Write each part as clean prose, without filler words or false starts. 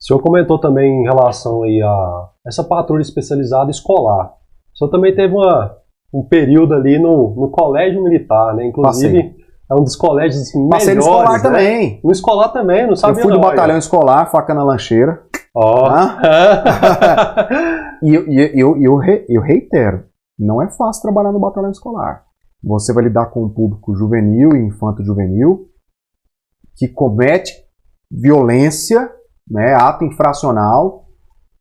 senhor comentou também em relação aí a essa patrulha especializada escolar. O senhor também teve um período ali no colégio militar, né? Inclusive, Passei. é um dos colégios assim, Passei no melhores, escolar né? também. No escolar também, não sabia Eu fui do não, batalhão escolar, faca na lancheira. Ó. E eu reitero, não é fácil trabalhar no batalhão escolar. Você vai lidar com um público juvenil e infanto-juvenil que comete violência, né, ato infracional.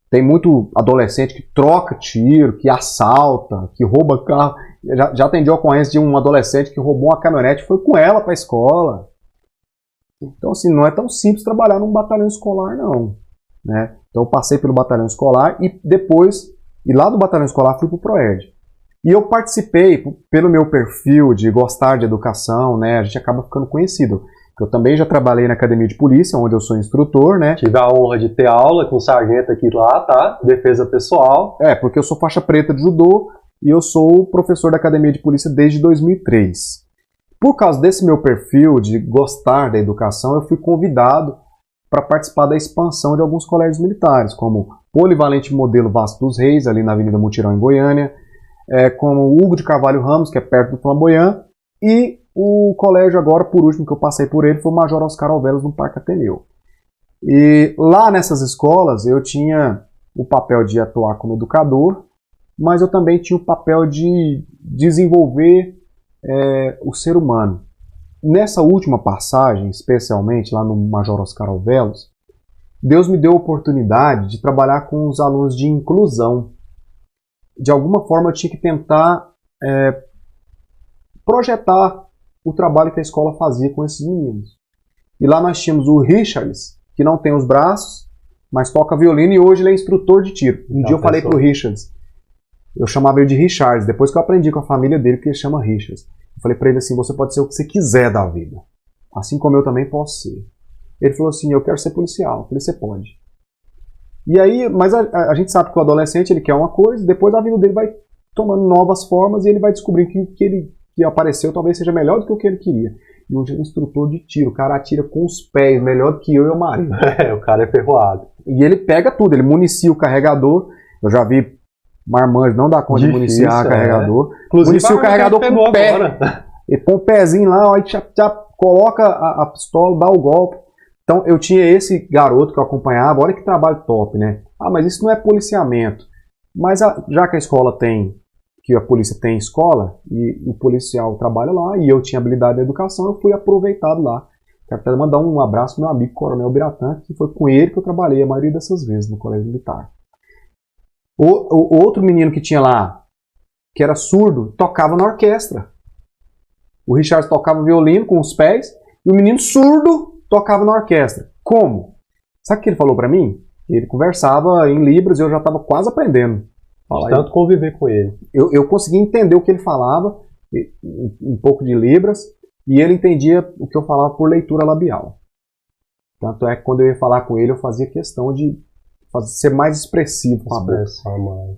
Tem muito adolescente que troca tiro, que assalta, que rouba carro. Já atendi a ocorrência de um adolescente que roubou uma caminhonete e foi com ela para a escola. Então, assim, não é tão simples trabalhar num batalhão escolar, não. Né? Então, eu passei pelo batalhão escolar e depois, lá do batalhão escolar, fui para o PROERD. E eu participei, pelo meu perfil de gostar de educação, né, a gente acaba ficando conhecido. Eu também já trabalhei na academia de polícia, onde eu sou instrutor, né? Tive a honra de ter aula com o sargento aqui lá, tá? Defesa pessoal. Porque eu sou faixa preta de judô e eu sou professor da academia de polícia desde 2003. Por causa desse meu perfil de gostar da educação, eu fui convidado para participar da expansão de alguns colégios militares, como Polivalente Modelo Vasco dos Reis, ali na Avenida Mutirão, em Goiânia, como Hugo de Carvalho Ramos, que é perto do Flamboyant, e o colégio agora, por último, que eu passei por ele, foi o Major Oscar Alvelos, no Parque Ateneu. E lá nessas escolas eu tinha o papel de atuar como educador, mas eu também tinha o papel de desenvolver o ser humano. Nessa última passagem, especialmente lá no Major Oscar Alvelos, Deus me deu a oportunidade de trabalhar com os alunos de inclusão. De alguma forma eu tinha que tentar projetar o trabalho que a escola fazia com esses meninos. E lá nós tínhamos o Richards, que não tem os braços, mas toca violino e hoje ele é instrutor de tiro. Um dia eu falei pro Richards, eu chamava ele de Richards, depois que eu aprendi com a família dele que ele chama Richards. Eu falei para ele assim, você pode ser o que você quiser da vida, assim como eu também posso ser. Ele falou assim, eu quero ser policial. Eu falei, você pode. E aí, mas a gente sabe que o adolescente ele quer uma coisa, depois a vida dele vai tomando novas formas e ele vai descobrir que apareceu talvez seja melhor do que o que ele queria. E hoje ele é instrutor de tiro, o cara atira com os pés, melhor do que eu e o marido. O cara é ferroado. E ele pega tudo, ele municia o carregador. Eu já vi marmanjo não dá conta de municiar carregador. Municia o carregador com o pé. Agora. Ele põe o pezinho lá, ó, e já coloca a pistola, dá o golpe. Então eu tinha esse garoto que eu acompanhava, olha que trabalho top, né? Ah, mas isso não é policiamento. Mas já que a escola tem, que a polícia tem escola, e o policial trabalha lá, e eu tinha habilidade da educação, eu fui aproveitado lá. Quero até mandar um abraço pro meu amigo Coronel Biratã, que foi com ele que eu trabalhei a maioria dessas vezes no colégio militar. O outro menino que tinha lá, que era surdo, tocava na orquestra. O Richard tocava violino com os pés, e o menino surdo tocava na orquestra. Como? Sabe o que ele falou pra mim? Ele conversava em Libras e eu já estava quase aprendendo. Tanto conviver com ele. Eu conseguia entender o que ele falava, um pouco de Libras, e ele entendia o que eu falava por leitura labial. Tanto é que quando eu ia falar com ele, eu fazia questão de ser mais expressivo com a boca.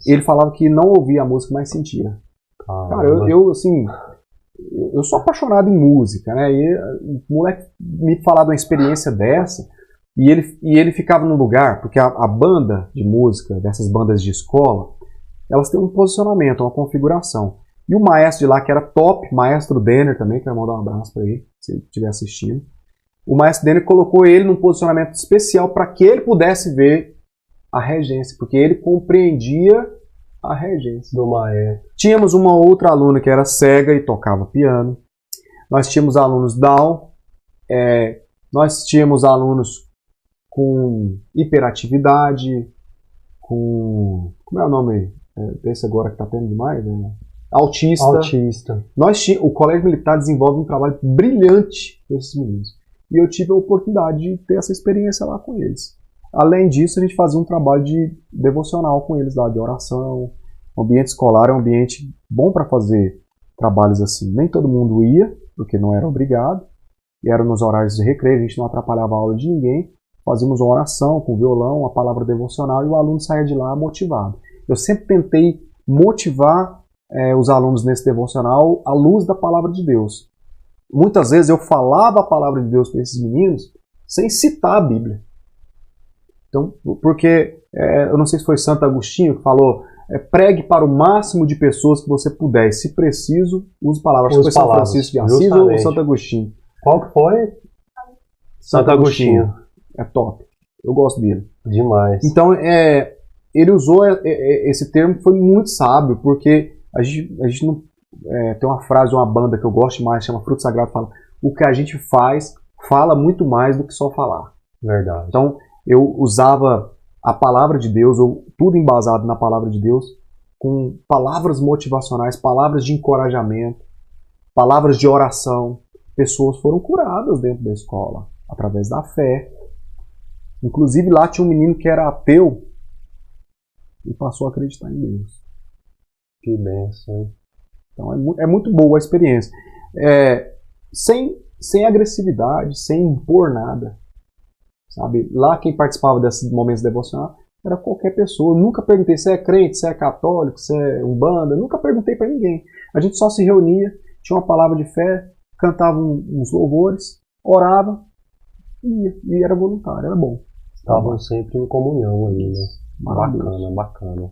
Ele falava que não ouvia a música, mas sentia. Cara, eu sou apaixonado em música, né? E o moleque me falava de uma experiência dessa, e ele ficava num lugar, porque a banda de música, dessas bandas de escola, elas têm um posicionamento, uma configuração. E o maestro de lá, que era top, maestro Denner também, que eu vou mandar um abraço para ele, se ele estiver assistindo. O maestro Denner colocou ele num posicionamento especial para que ele pudesse ver a regência, porque ele compreendia a regência do maestro. Tínhamos uma outra aluna que era cega e tocava piano. Nós tínhamos alunos Down, nós tínhamos alunos com hiperatividade, com... Como é o nome desse agora que está tendo demais? Autista. O Colégio Militar desenvolve um trabalho brilhante com esses meninos. E eu tive a oportunidade de ter essa experiência lá com eles. Além disso, a gente fazia um trabalho de devocional com eles lá, de oração. O ambiente escolar é um ambiente bom para fazer trabalhos assim. Nem todo mundo ia, porque não era obrigado. E era nos horários de recreio, a gente não atrapalhava a aula de ninguém. Fazíamos uma oração com violão, uma palavra devocional, e o aluno saía de lá motivado. Eu sempre tentei motivar os alunos nesse devocional à luz da palavra de Deus. Muitas vezes eu falava a palavra de Deus para esses meninos sem citar a Bíblia. Então, porque eu não sei se foi Santo Agostinho que falou, pregue para o máximo de pessoas que você puder. E, se preciso, use palavras. Acho que foi São Francisco de Assis ou Santo Agostinho? Qual que foi? Santo Agostinho. É top. Eu gosto dele. Demais. Então, ele usou esse termo, foi muito sábio, porque a gente não... tem uma frase de uma banda que eu gosto mais, chama Fruto Sagrado, fala: o que a gente faz, fala muito mais do que só falar. Verdade. Então, eu usava a palavra de Deus, ou tudo embasado na palavra de Deus, com palavras motivacionais, palavras de encorajamento, palavras de oração. Pessoas foram curadas dentro da escola, através da fé. Inclusive, lá tinha um menino que era ateu e passou a acreditar em Deus. Que bênção, hein? Então, é muito boa a experiência. Sem agressividade, sem impor nada. Sabe? Lá quem participava desses momentos devocionais era qualquer pessoa. Eu nunca perguntei se é crente, se é católico, se é umbanda. Eu nunca perguntei para ninguém. A gente só se reunia, tinha uma palavra de fé, cantava uns louvores, orava e era voluntário, era bom. Estavam sempre em comunhão ali, né? Maravilhoso. Bacana, bacana.